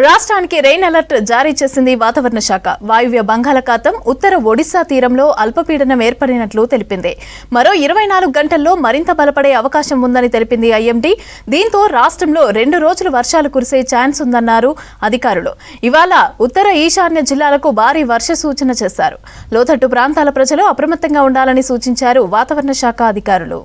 రాష్ట్రానికి rain alert జారీ చేసింది వాతావరణ శాఖ. వాయువ్య బంగాళాఖాతం, ఉత్తర ఒడిశా తీరంలో అల్పపీడనం ఏర్పడినట్లు తెలిపింది. మరో 24 గంటల్లో మరింత బలపడే అవకాశం ఉందని తెలిపింది ఐఎండీ. దీంతో రాష్ట్రంలో 2 రోజులు వర్షాలు కురిసే ఛాన్స్ ఉందన్నారు అధికారులు. ఇవాళ ఉత్తర ఈశాన్య జిల్లాలకు భారీ వర్ష సూచన చేశారు. లోతట్టు ప్రాంతాల ప్రజలు అప్రమత్తంగా ఉండాలని సూచించారు వాతావరణ శాఖ అధికారులు.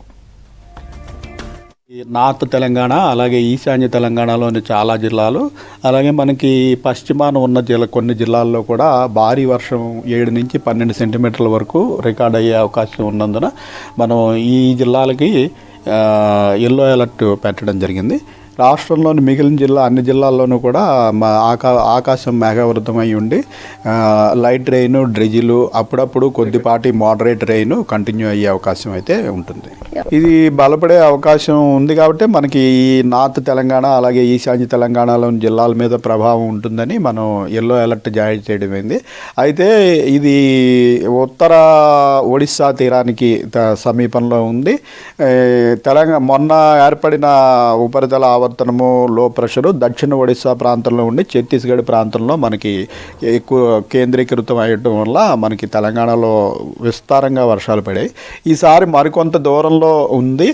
నార్త్ తెలంగాణ అలాగే ఈశాన్య తెలంగాణలోని చాలా జిల్లాలు, అలాగే మనకి పశ్చిమాన ఉన్న కొన్ని జిల్లాల్లో కూడా భారీ వర్షం 7 నుంచి 12 సెంటీమీటర్ల వరకు రికార్డ్ అయ్యే అవకాశం ఉన్నందున మనం ఈ జిల్లాలకి ఎల్లో అలర్ట్ పెట్టడం జరిగింది. రాష్ట్రంలోని మిగిలిన అన్ని జిల్లాల్లోనూ కూడా ఆకాశం మేఘావృతమై ఉండి లైట్ రెయిన్, డ్రిజిలు, అప్పుడప్పుడు కొద్దిపాటి మోడరేట్ రెయిన్ కంటిన్యూ అయ్యే అవకాశం అయితే ఉంటుంది. ఇది బలపడే అవకాశం ఉంది కాబట్టి మనకి ఈ నార్త్ తెలంగాణ అలాగే ఈశాన్య తెలంగాణలోని జిల్లాల మీద ప్రభావం ఉంటుందని మనం ఎల్లో అలర్ట్ జారీ చేయడమైంది. అయితే ఇది ఉత్తర ఒడిశా తీరానికి సమీపంలో ఉంది. మొన్న ఏర్పడిన ఉపరితల ఆవర్తనము, లో ప్రెషరు దక్షిణ ఒడిశా ప్రాంతంలో ఉండి ఛత్తీస్గఢ్ ప్రాంతంలో మనకి ఎక్కువ కేంద్రీకృతం అయ్యడం వల్ల మనకి తెలంగాణలో విస్తారంగా వర్షాలు పడాయి. ఈసారి మరికొంత దూరంలో ఉంది.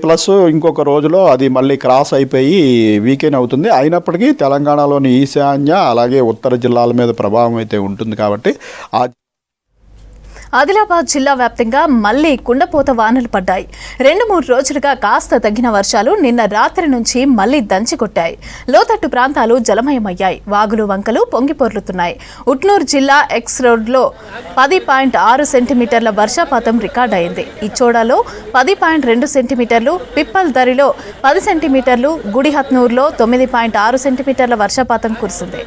ప్లస్ ఇంకొక రోజులో అది మళ్ళీ క్రాస్ అయిపోయి వీకెండ్ అవుతుంది. అయినప్పటికీ తెలంగాణలోని ఈశాన్య అలాగే ఉత్తర జిల్లాల మీద ప్రభావం అయితే ఉంటుంది. కాబట్టి ఆదిలాబాద్ జిల్లా వ్యాప్తంగా మళ్లీ కుండపోత వానలు పడ్డాయి. 2-3 రోజులుగా కాస్త తగ్గిన వర్షాలు నిన్న రాత్రి నుంచి మళ్లీ దంచికొట్టాయి. లోతట్టు ప్రాంతాలు జలమయమయ్యాయి. వాగులు, వంకలు పొంగిపొర్లుతున్నాయి. ఉట్నూరు జిల్లా ఎక్స్ రోడ్లో 10.6 సెంటీమీటర్ల వర్షపాతం రికార్డయింది. ఇచ్చోడాలో 10.2 సెంటీమీటర్లు, పిప్పల్ దరిలో 10 సెంటీమీటర్లు, గుడిహత్నూరులో 9.6 సెంటీమీటర్ల వర్షపాతం కురిసింది.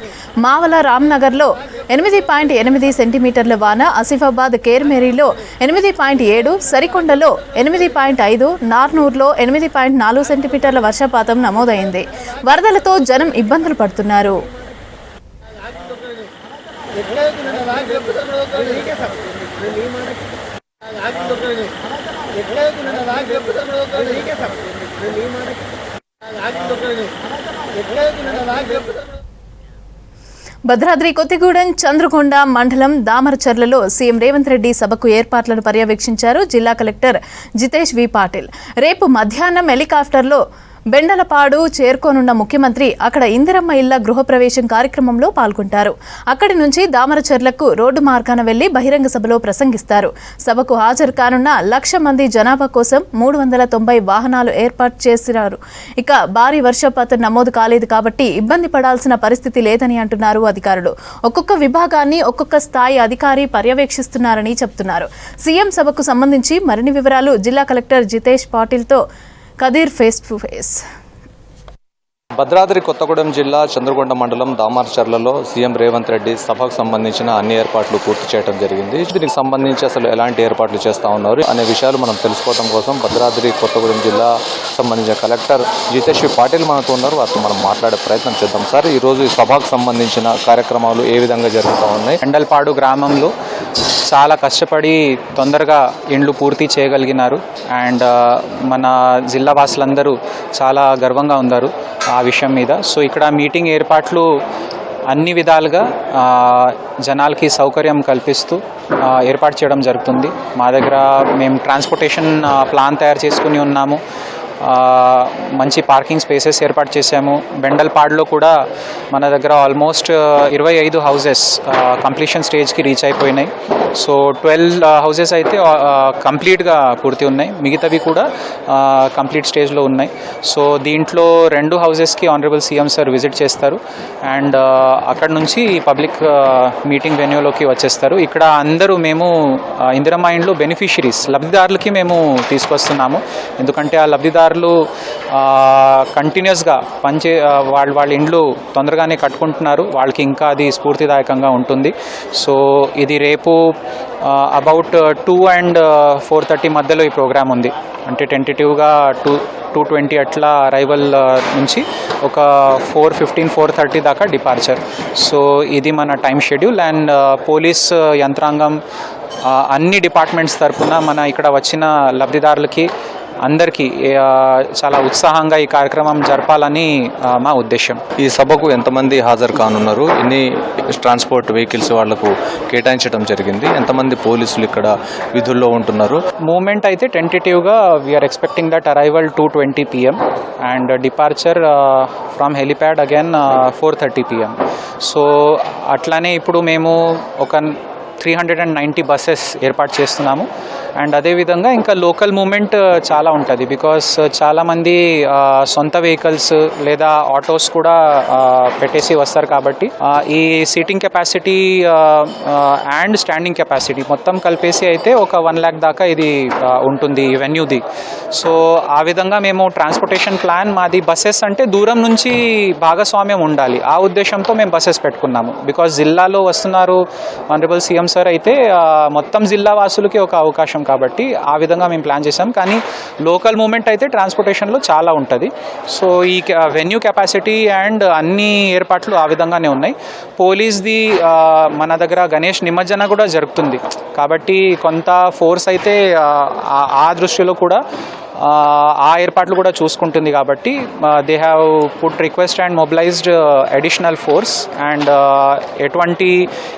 మావల రామ్నగర్లో 8.8 సెంటీమీటర్ల వాన, ఆసిఫాబాద్ కేర్మేరిలో 8.7, సరికొండలో 8.5, నార్నూర్లో 8.4 సెంటీమీటర్ల వర్షపాతం నమోదైంది. వరదలతో జనం ఇబ్బందులు పడుతున్నారు. భద్రాద్రి కొత్తగూడెం చంద్రకొండ మండలం దామరచర్లలో సీఎం రేవంత్ రెడ్డి సభకు ఏర్పాట్లను పర్యవేక్షించారు జిల్లా కలెక్టర్ జితేష్ వి పాటిల్. రేపు మధ్యాహ్నం హెలికాప్టర్లో బెండలపాడు చేరుకోనున్న ముఖ్యమంత్రి అక్కడ ఇందిరమ్మ ఇళ్ల గృహప్రవేశం కార్యక్రమంలో పాల్గొంటారు. అక్కడి నుంచి దామరచర్లకు రోడ్డు మార్గాన వెళ్లి బహిరంగ సభలో ప్రసంగిస్తారు. సభకు హాజరు కానున్న 1,00,000 మంది జనాభా కోసం 390 వాహనాలు ఏర్పాటు చేసినారు. ఇక భారీ వర్షపాతం నమోదు కాలేదు కాబట్టి ఇబ్బంది పడాల్సిన పరిస్థితి లేదని అంటున్నారు అధికారులు. ఒక్కొక్క విభాగాన్ని ఒక్కొక్క స్థాయి అధికారి పర్యవేక్షిస్తున్నారని చెబుతున్నారు. సీఎం సభకు సంబంధించి మరిన్ని వివరాలు జిల్లా కలెక్టర్ జితేష్ పాటిల్తో Khadeer face to face. Bhadradri Kothagudem జిల్లా చంద్రకొండ మండలం దామరచర్లలో సీఎం రేవంత్ రెడ్డి సభకు సంబంధించిన అన్ని ఏర్పాట్లు పూర్తి చేయడం జరిగింది. దీనికి సంబంధించి అసలు ఎలాంటి ఏర్పాట్లు చేస్తా ఉన్నారు అనే విషయాలు మనం తెలుసుకోవడం కోసం భద్రాద్రి కొత్తగూడెం జిల్లా సంబంధించిన కలెక్టర్ జితేష్ పాటిల్ మనతో ఉన్నారు. వారితో మనం మాట్లాడే ప్రయత్నం చేద్దాం. సార్, ఈ రోజు ఈ సభకు సంబంధించిన కార్యక్రమాలు ఏ విధంగా జరుగుతూ ఉన్నాయి? బెండల్పాడు గ్రామంలో చాలా కష్టపడి తొందరగా ఇండ్లు పూర్తి చేయగలిగినారు. అండ్ మన జిల్లా వాసులందరూ చాలా గర్వంగా ఉన్నారు ఆ విషయం మీద. సో ఇక్కడ మీటింగ్ ఏర్పాట్లు అన్ని విధాలుగా జనాలకి సౌకర్యం కల్పిస్తూ ఏర్పాటు చేయడం జరుగుతుంది. మా దగ్గర మేము ట్రాన్స్పోర్టేషన్ ప్లాన్ తయారు చేసుకుని ఉన్నాము. మంచి పార్కింగ్ స్పేసెస్ ఏర్పాటు చేశాము. బెండల్పాడులో కూడా మన దగ్గర ఆల్మోస్ట్ 25 హౌజెస్ కంప్లీషన్ స్టేజ్కి రీచ్ అయిపోయినాయి. సో 12 హౌజెస్ అయితే కంప్లీట్గా పూర్తి ఉన్నాయి. మిగతావి కూడా కంప్లీట్ స్టేజ్లో ఉన్నాయి. సో దీంట్లో 2 హౌజెస్కి ఆనరబుల్ సీఎం సార్ విజిట్ చేస్తారు. అండ్ అక్కడ నుంచి పబ్లిక్ మీటింగ్ వెన్యూలోకి వచ్చేస్తారు. ఇక్కడ అందరూ మేము ఇందిరమ్మ ఇండ్లు బెనిఫిషరీస్, లబ్ధిదారులకి మేము తీసుకొస్తున్నాము. ఎందుకంటే ఆ లబ్ధిదారులు కంటిన్యూస్గా వాళ్ళ ఇండ్లు తొందరగానే కట్టుకుంటున్నారు. వాళ్ళకి ఇంకా అది స్ఫూర్తిదాయకంగా ఉంటుంది. సో ఇది రేపు అబౌట్ 2 and 4:30 మధ్యలో ఈ ప్రోగ్రామ్ ఉంది. అంటే టెంటేటివ్గా 2:20 అట్లా అరైవల్ నుంచి ఒక 4:15, 4:30 దాకా డిపార్చర్. సో ఇది మన టైం షెడ్యూల్. అండ్ పోలీస్ యంత్రాంగం అన్ని డిపార్ట్మెంట్స్ తరఫున మన ఇక్కడ వచ్చిన లబ్ధిదారులకి అందరికీ చాలా ఉత్సాహంగా ఈ కార్యక్రమం జరపాలని మా ఉద్దేశం. ఈ సభకు ఎంతమంది హాజరు కానున్నారు? ఎన్ని ట్రాన్స్పోర్ట్ వెహికల్స్ వాళ్లకు కేటాయించడం జరిగింది? ఎంతమంది పోలీసులు ఇక్కడ విధుల్లో ఉంటున్నారు? మూమెంట్ అయితే టెంటేటివ్గా we're expecting that arrival 2:20 PM and departure from helipad again 4:30 PM. So అట్లానే ఇప్పుడు మేము ఒక 390 బస్సెస్ ఏర్పాటు చేస్తున్నాము. అండ్ అదేవిధంగా ఇంకా లోకల్ మూమెంట్ చాలా ఉంటుంది, బికాస్ చాలామంది సొంత వెహికల్స్ లేదా ఆటోస్ కూడా పెట్టేసి వస్తారు. కాబట్టి ఈ seating capacity and standing capacity మొత్తం కలిపేసి అయితే ఒక 1 lakh దాకా ఇది ఉంటుంది ఈ వెన్యూది. సో ఆ విధంగా మేము ట్రాన్స్పోర్టేషన్ ప్లాన్ మాది బస్సెస్ అంటే దూరం నుంచి భాగస్వామ్యం ఉండాలి, ఆ ఉద్దేశంతో మేము బస్సెస్ పెట్టుకున్నాము. బికాస్ జిల్లాలో వస్తున్నారు ఆనరబుల్ సీఎం సార్ అయితే మొత్తం జిల్లా వాసులకి ఒక అవకాశం కాబట్టి ఆ విధంగా మేము ప్లాన్ చేసాం. కానీ లోకల్ మూమెంట్ అయితే ట్రాన్స్పోర్టేషన్లో చాలా ఉంటుంది. సో ఈ వెన్యూ కెపాసిటీ అండ్ అన్ని ఏర్పాట్లు ఆ విధంగానే ఉన్నాయి. పోలీస్ది మన దగ్గర గణేష్ నిమజ్జన కూడా జరుగుతుంది కాబట్టి కొంత ఫోర్స్ అయితే ఆ దృష్టిలో కూడా ఆ ఏర్పాట్లు కూడా చూసుకుంటుంది. కాబట్టి they have put request and mobilised additional force and ఎటువంటి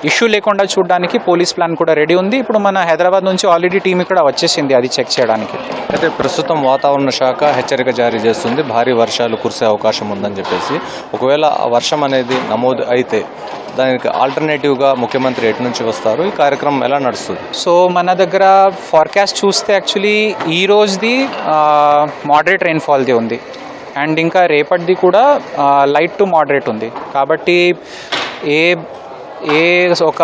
ఇష్యూ లేకుండా చూడడానికి పోలీస్ ప్లాన్ కూడా రెడీ ఉంది. ఇప్పుడు మన హైదరాబాద్ నుంచి ఆల్రెడీ టీం ఇక్కడ వచ్చేసింది అది చెక్ చేయడానికి. అయితే ప్రస్తుతం వాతావరణ శాఖ హెచ్చరిక జారీ చేస్తుంది, భారీ వర్షాలు కురిసే అవకాశం ఉందని చెప్పేసి. ఒకవేళ ఆ వర్షం అనేది నమోదు అయితే దానికి ఆల్టర్నేటివ్గా ముఖ్యమంత్రి ఎటు నుంచి వస్తారు? ఈ కార్యక్రమం ఎలా నడుస్తుంది? సో మన దగ్గర ఫార్కాస్ట్ చూస్తే యాక్చువల్లీ ఈ రోజుది మోడరేట్ రెయిన్ఫాల్ది ఉంది అండ్ ఇంకా రేపటిది కూడా లైట్ టు మోడరేట్ ఉంది. కాబట్టి ఏ ఒక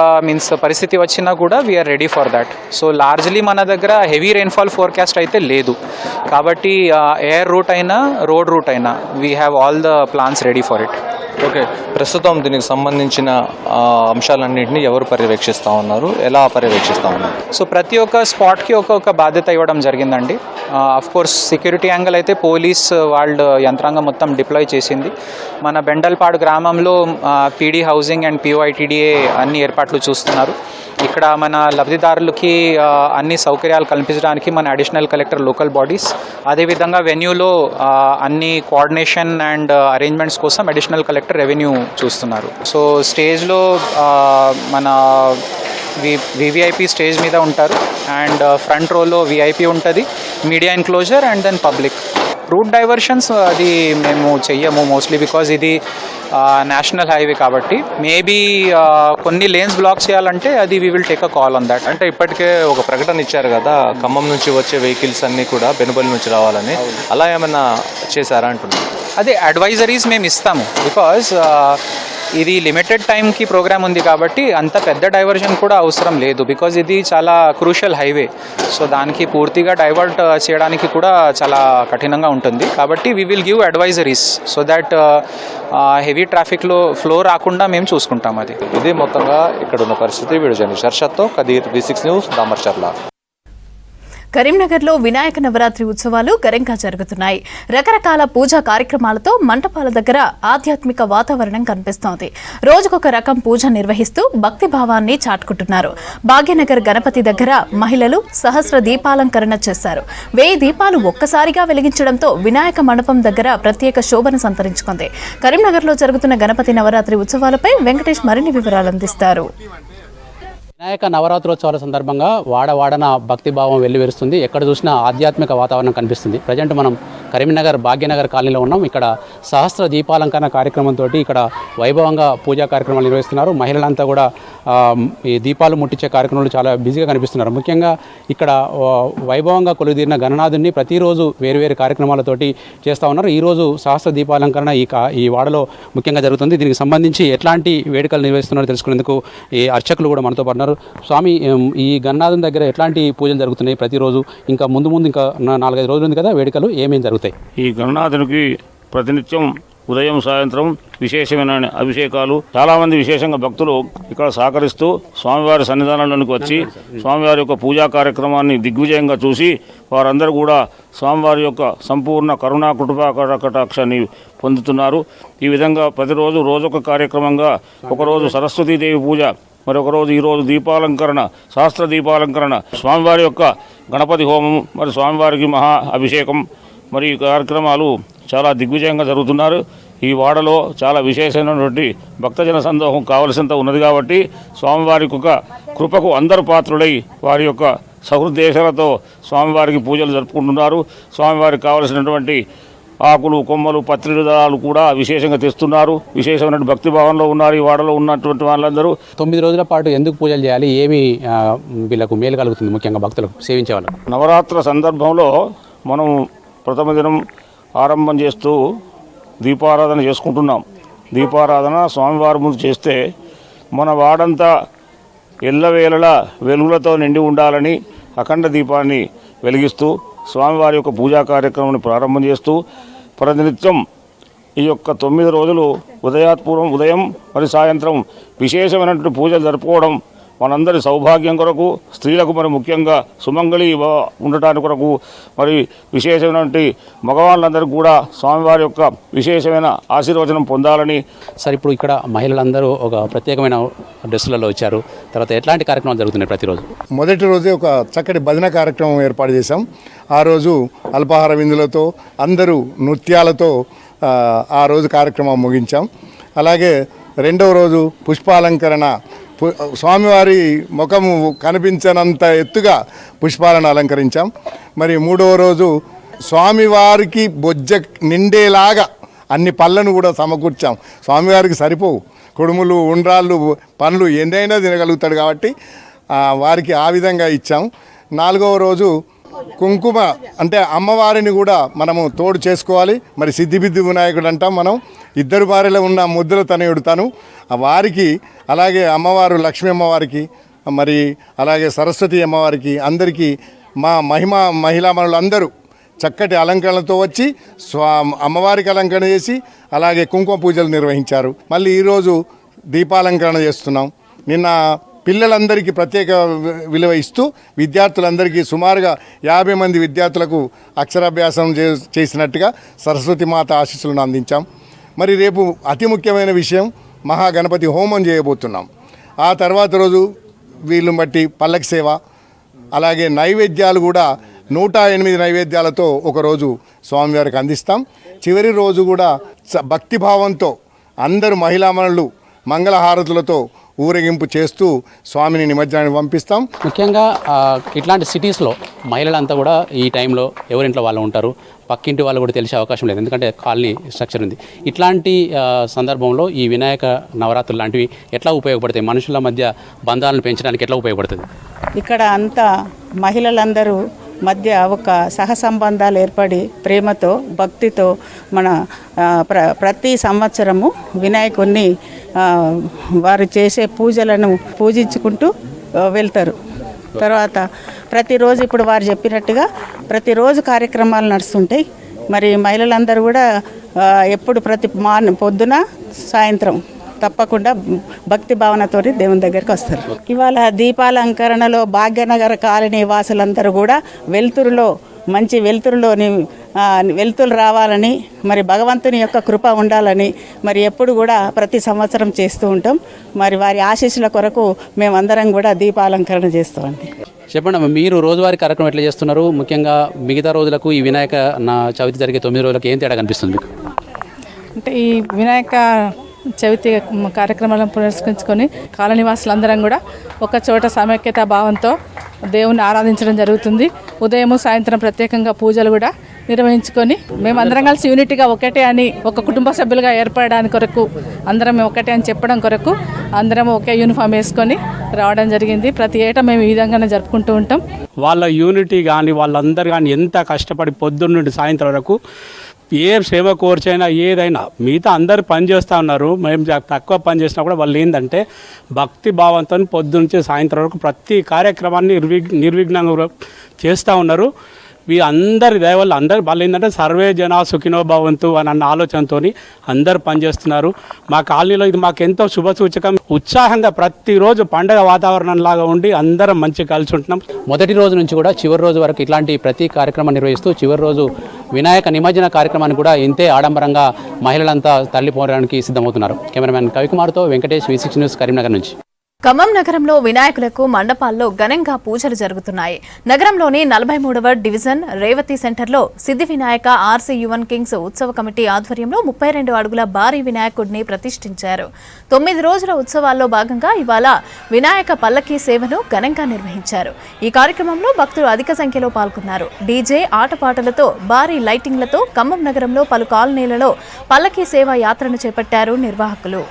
పరిస్థితి వచ్చినా కూడా we are ready for that. So largely మన దగ్గర హెవీ రెయిన్ఫాల్ ఫోర్కాస్ట్ అయితే లేదు కాబట్టి ఎయిర్ రూట్ అయినా రోడ్ రూట్ అయినా we have all the plans ready for it. Okay, ప్రస్తుతం దీనికి సంబంధించిన అంశాలన్నింటినీ ఎవరు పర్యవేక్షిస్తూ ఉన్నారు, ఎలా పర్యవేక్షిస్తూ ఉన్నారు? సో ప్రతి ఒక్క స్పాట్కి ఒక్కొక్క బాధ్యత ఇవ్వడం జరిగిందండి. కోర్స్ సెక్యూరిటీ యాంగిల్ అయితే పోలీస్ వాళ్ళ యంత్రాంగం మొత్తం డిప్లాయ్ చేసింది. మన బెండల్పాడు గ్రామంలో పీడీ హౌసింగ్ అండ్ పిఓఐటీడీఏ అన్ని ఏర్పాట్లు చూస్తున్నారు. ఇక్కడ మన లబ్ధిదారులకి అన్ని సౌకర్యాలు కల్పించడానికి మన అడిషనల్ కలెక్టర్ లోకల్ బాడీస్, అదేవిధంగా వెన్యూలో అన్ని కోఆర్డినేషన్ అండ్ అరేంజ్మెంట్స్ కోసం అడిషనల్ కలెక్టర్ రెవెన్యూ చూస్తున్నారు. సో స్టేజ్లో మన వివిఐపి స్టేజ్ మీద ఉంటారు అండ్ ఫ్రంట్ రోలో విఐపి ఉంటుంది, media enclosure and then public. Route diversions అది మేము చెయ్యము మోస్ట్లీ బికాజ్ ఇది నేషనల్ హైవే కాబట్టి. మేబీ కొన్ని లేన్స్ బ్లాక్ చేయాలంటే అది we will take a call on that. అంటే ఇప్పటికే ఒక ప్రకటన ఇచ్చారు కదా, ఖమ్మం నుంచి వచ్చే వెహికల్స్ అన్నీ కూడా బెనుబలి నుంచి రావాలని, అలా ఏమైనా చేశారా అంటున్నారు? అదే అడ్వైజరీస్ మేము ఇస్తాము బికాజ్ ఇది లిమిటెడ్ టైంకి ప్రోగ్రామ్ ఉంది కాబట్టి అంత పెద్ద డైవర్షన్ కూడా అవసరం లేదు బికాజ్ ఇది చాలా క్రూషియల్ హైవే. సో దానికి పూర్తిగా డైవర్ట్ చేయడానికి కూడా చాలా కఠినంగా ఉంటుంది కాబట్టి we will give advisories so that heavy ట్రాఫిక్లో ఫ్లో రాకుండా మేము చూసుకుంటాం. అది ఇది మొత్తంగా ఇక్కడ ఉన్న పరిస్థితి. వీడియో జర్నలిస్ట్ హర్షత్తో కదీర్, V6 న్యూస్, దామర్చర్ల. కరీంనగర్లో వినాయక నవరాత్రి ఉత్సవాలు ఘనంగా జరుగుతున్నాయి. రకరకాల పూజా కార్యక్రమాలతో మంటపాల దగ్గర ఆధ్యాత్మిక వాతావరణం కనిపిస్తోంది. రోజుకొక రకం పూజ నిర్వహిస్తూ భక్తి భావాన్ని చాటుకుంటున్నారు. భాగ్యనగర్ గణపతి దగ్గర మహిళలు సహస్ర దీపాలంకరణ చేశారు. 1000 దీపాలు ఒక్కసారిగా వెలిగించడంతో వినాయక మండపం దగ్గర ప్రత్యేక శోభను సంతరించుకుంది. కరీంనగర్లో జరుగుతున్న గణపతి నవరాత్రి ఉత్సవాలపై వెంకటేష్ మరిన్ని వివరాలు అందిస్తారు. వినాయక నవరాత్రోత్సవాల సందర్భంగా వాడవాడన భక్తిభావం వెల్లివిరుస్తుంది. ఎక్కడ చూసినా ఆధ్యాత్మిక వాతావరణం కనిపిస్తుంది. ప్రజెంట్ మనం కరీంనగర్ భాగ్యనగర్ కాలనీలో ఉన్నాం. ఇక్కడ సహస్ర దీపాలంకరణ కార్యక్రమంతో ఇక్కడ వైభవంగా పూజా కార్యక్రమాలు నిర్వహిస్తున్నారు. మహిళలంతా కూడా ఈ దీపాలు ముట్టించే కార్యక్రమాలు చాలా బిజీగా కనిపిస్తున్నారు. ముఖ్యంగా ఇక్కడ వైభవంగా కొలువుదీరిన గణనాథుని ప్రతిరోజు వేరువేరు కార్యక్రమాలతోటి చేస్తూ ఉన్నారు. ఈరోజు సహస్ర దీపాలంకరణ ఈ వాడలో ముఖ్యంగా జరుగుతుంది. దీనికి సంబంధించి ఎట్లాంటి వేడుకలు నిర్వహిస్తున్నారో తెలుసుకునేందుకు ఈ అర్చకులు కూడా మనతో పాటు. స్వామి, ఈ గణనాథుని దగ్గర ఎట్లాంటి పూజలు జరుగుతున్నాయి ప్రతిరోజు? ఇంకా ముందు ఇంకా 4-5 రోజులు ఉంది కదా వేడుకలు, ఏమేమి జరుగుతాయి? ఈ గణనాథునికి ప్రతినిత్యం ఉదయం సాయంత్రం విశేషమైన అభిషేకాలు. చాలామంది విశేషంగా భక్తులు ఇక్కడ సహకరిస్తూ స్వామివారి సన్నిధానంలోనికి వచ్చి స్వామివారి యొక్క పూజా కార్యక్రమాన్ని దిగ్విజయంగా చూసి వారందరూ కూడా స్వామివారి యొక్క సంపూర్ణ కరుణా కృపా పొందుతున్నారు. ఈ విధంగా ప్రతిరోజు రోజొక కార్యక్రమంగా ఒకరోజు సరస్వతీదేవి పూజ, మరొక రోజు ఈరోజు దీపాలంకరణ, శాస్త్ర దీపాలంకరణ, స్వామివారి యొక్క గణపతి హోమం, మరి స్వామివారికి మహా అభిషేకం, మరి ఈ కార్యక్రమాలు చాలా దిగ్విజయంగా జరుగుతున్నారు. ఈ వాడలో చాలా విశేషమైనటువంటి భక్తజన సందోహం కావలసినంత ఉన్నది కాబట్టి స్వామివారికి ఒక కృపకు అందరు పాత్రులై వారి యొక్క సహృద్దేశాలతో స్వామివారికి పూజలు జరుపుకుంటున్నారు. స్వామివారికి కావలసినటువంటి ఆకులు, కొమ్మలు, పత్రికలు కూడా విశేషంగా తెస్తున్నారు. విశేషమైన భక్తిభావంలో ఉన్నారు ఈ వాడలో ఉన్నటువంటి వాళ్ళందరూ. 9 రోజుల పాటు ఎందుకు పూజలు చేయాలి, ఏమి వీళ్ళకు మేలు కలుగుతుంది, ముఖ్యంగా భక్తులకు సేవించే వాళ్ళు? నవరాత్ర సందర్భంలో మనం ప్రథమ దినం ఆరంభం చేస్తూ దీపారాధన చేసుకుంటున్నాం. దీపారాధన స్వామివారి ముందు చేస్తే మన వాడంతా ఎల్లవేళలా వెలుగులతో నిండి ఉండాలని అఖండ దీపాన్ని వెలిగిస్తూ స్వామివారి యొక్క పూజా కార్యక్రమాన్ని ప్రారంభం చేస్తూ ప్రతినిత్యం ఈ యొక్క 9 రోజులు ఉదయం మరి సాయంత్రం విశేషమైనటువంటి పూజలు జరుపుకోవడం మనందరి సౌభాగ్యం కొరకు, స్త్రీలకు మరి ముఖ్యంగా సుమంగళి ఉండటానికి కొరకు, మరి విశేషమైనటువంటి మగవాళ్ళందరూ కూడా స్వామివారి యొక్క విశేషమైన ఆశీర్వచనం పొందాలని. సార్, ఇప్పుడు ఇక్కడ మహిళలందరూ ఒక ప్రత్యేకమైన డ్రెస్సులలో వచ్చారు. తర్వాత ఎట్లాంటి కార్యక్రమాలు జరుగుతున్నాయి ప్రతిరోజు? మొదటి రోజే ఒక చక్కటి భజన కార్యక్రమం ఏర్పాటు చేశాం. ఆ రోజు అల్పాహార విందులతో అందరూ నృత్యాలతో ఆ రోజు కార్యక్రమం ముగించాం. అలాగే రెండవ రోజు పుష్పాలంకరణ, స్వామివారి ముఖము కనిపించనంత ఎత్తుగా పుష్పాలను అలంకరించాం. మరి మూడవ రోజు స్వామివారికి బొజ్జ నిండేలాగా అన్ని పళ్ళను కూడా సమకూర్చాం. స్వామివారికి సరిపోవు, కుడుములు, ఉండ్రాళ్ళు, పండ్లు ఎన్నైనా తినగలుగుతాడు కాబట్టి వారికి ఆ విధంగా ఇచ్చాం. నాలుగవ రోజు కుంకుమ, అంటే అమ్మవారిని కూడా మనము తోడు చేసుకోవాలి. మరి సిద్ధిబిద్ది వినాయకుడు అంటాం మనం. 2 భార్యలో ఉన్న ముద్దుల తనయుడు తను, వారికి అలాగే అమ్మవారు లక్ష్మీ అమ్మవారికి, మరి అలాగే సరస్వతి అమ్మవారికి, అందరికీ మా మహిళామణులందరూ చక్కటి అలంకరణలతో వచ్చి అమ్మవారికి అలంకరణ చేసి అలాగే కుంకుమ పూజలు నిర్వహించారు. మళ్ళీ ఈరోజు దీపాలంకరణ చేస్తున్నాం. నిన్న పిల్లలందరికీ ప్రత్యేక విలువ ఇస్తూ విద్యార్థులందరికీ సుమారుగా 50 మంది విద్యార్థులకు అక్షరాభ్యాసం చేసినట్టుగా సరస్వతి మాత ఆశీస్సులను అందించాం. మరి రేపు అతి ముఖ్యమైన విషయం, మహాగణపతి హోమం చేయబోతున్నాం. ఆ తర్వాత రోజు వీళ్ళని బట్టి పల్లకి సేవ, అలాగే నైవేద్యాలు కూడా 108 నైవేద్యాలతో ఒకరోజు స్వామివారికి అందిస్తాం. చివరి రోజు కూడా భక్తిభావంతో అందరూ మహిళామణులు మంగళహారతులతో ఊరేగింపు చేస్తూ స్వామిని నిమజ్జనానికి పంపిస్తాం. ముఖ్యంగా ఇట్లాంటి సిటీస్లో మహిళలంతా కూడా ఈ టైంలో ఎవరింట్లో వాళ్ళు ఉంటారు, పక్కింటి వాళ్ళు కూడా తెలిసే అవకాశం లేదు, ఎందుకంటే కాలనీ స్ట్రక్చర్ ఉంది. ఇట్లాంటి సందర్భంలో ఈ వినాయక నవరాత్రులు లాంటివి ఎట్లా ఉపయోగపడతాయి, మనుషుల మధ్య బంధాలను పెంచడానికి ఎట్లా ఉపయోగపడుతుంది? ఇక్కడ అంతా మహిళలందరూ మధ్య ఒక సహసంబంధాలు ఏర్పడి ప్రేమతో, భక్తితో మన ప్రతి సంవత్సరము వినాయకుడిని వారు చేసే పూజలను పూజించుకుంటూ వెళ్తారు. తర్వాత ప్రతిరోజు ఇప్పుడు వారు చెప్పినట్టుగా ప్రతిరోజు కార్యక్రమాలు నడుస్తుంటాయి. మరి మహిళలందరూ కూడా ఎప్పుడు పొద్దున సాయంత్రం తప్పకుండా భక్తి భావనతో దేవుని దగ్గరికి వస్తారు. ఇవాళ దీపాలంకరణలో భాగ్యనగర్ కాలనీ వాసులందరూ కూడా మంచి వెలుతురు రావాలని, మరి భగవంతుని యొక్క కృప ఉండాలని మరి ఎప్పుడు కూడా ప్రతి సంవత్సరం చేస్తూ ఉంటాం. మరి వారి ఆశీస్సుల కొరకు మేమందరం కూడా దీపాలంకరణ చేస్తామండి. చెప్పండి, మీరు రోజువారీ కార్యక్రమం ఎట్లా చేస్తున్నారు? ముఖ్యంగా మిగతా రోజులకు ఈ వినాయక చవితి జరిగే 9 రోజులకు ఏం తేడా కనిపిస్తుంది మీకు? అంటే ఈ వినాయక చవితి కార్యక్రమాలను పురస్కరించుకొని కాలనీ వాసులందరం కూడా ఒక చోట సమైక్యతా భావంతో దేవుని ఆరాధించడం జరుగుతుంది. ఉదయం సాయంత్రం ప్రత్యేకంగా పూజలు కూడా నిర్వహించుకొని మేమందరం కలిసి యూనిట్గా ఒకటే అని, ఒక కుటుంబ సభ్యులుగా ఏర్పడడానికి కొరకు, అందరం ఒకటే అని చెప్పడం కొరకు అందరం ఒకే యూనిఫామ్ వేసుకొని రావడం జరిగింది. ప్రతి ఏటా మేము ఈ విధంగానే జరుపుకుంటూ ఉంటాం. వాళ్ళ యూనిటీ కానీ వాళ్ళందరూ కానీ ఎంత కష్టపడి పొద్దున్న నుండి సాయంత్రం వరకు ఏ శ్రమ కోర్చైనా ఏదైనా మిగతా అందరు పని చేస్తూ ఉన్నారు. మేము తక్కువ పని చేసినా కూడా వాళ్ళు ఏంటంటే భక్తి భావంతో పొద్దున్నుంచి సాయంత్రం వరకు ప్రతి కార్యక్రమాన్ని నిర్విఘ్నంగా చేస్తూ ఉన్నారు. అందరి దయవల్ల వాళ్ళు ఏంటంటే సర్వే జనా సుఖినో భవంతు అన్న ఆలోచనతో అందరు పనిచేస్తున్నారు. మా కాలనీలో ఇది మాకు ఎంతో శుభసూచకం. ఉత్సాహంగా ప్రతిరోజు పండగ వాతావరణం లాగా ఉండి అందరం మంచిగా కలిసి ఉంటున్నాం. మొదటి రోజు నుంచి కూడా చివరి రోజు వరకు ఇట్లాంటి ప్రతి కార్యక్రమం నిర్వహిస్తూ చివరి రోజు వినాయక నిమజ్జన కార్యక్రమాన్ని కూడా ఇంతే ఆడంబరంగా మహిళలంతా తల్లిపోవడానికి సిద్ధమవుతున్నారు. కెమెరామెన్ కవికుమార్తో వెంకటేష్, V6 న్యూస్, కరీంనగర్ నుంచి. ఖమ్మం నగరంలో వినాయకులకు మండపాల్లో ఘనంగా పూజలు జరుగుతున్నాయి. నగరంలోని 43వ డివిజన్ రేవతి సెంటర్లో సిద్ధి వినాయక ఆర్సీ యువన్ కింగ్స్ ఉత్సవ కమిటీ ఆధ్వర్యంలో 32 అడుగుల భారీ వినాయకుడిని ప్రతిష్ఠించారు. 9 రోజుల ఉత్సవాల్లో భాగంగా ఇవాళ వినాయక పల్లకీ సేవను ఘనంగా నిర్వహించారు. ఈ కార్యక్రమంలో భక్తులు అధిక సంఖ్యలో పాల్గొన్నారు. డీజే ఆటపాటలతో భారీ లైటింగ్లతో ఖమ్మం నగరంలో పలు కాలనీలలో పల్లకీ సేవ యాత్రను చేపట్టారు నిర్వాహకులు.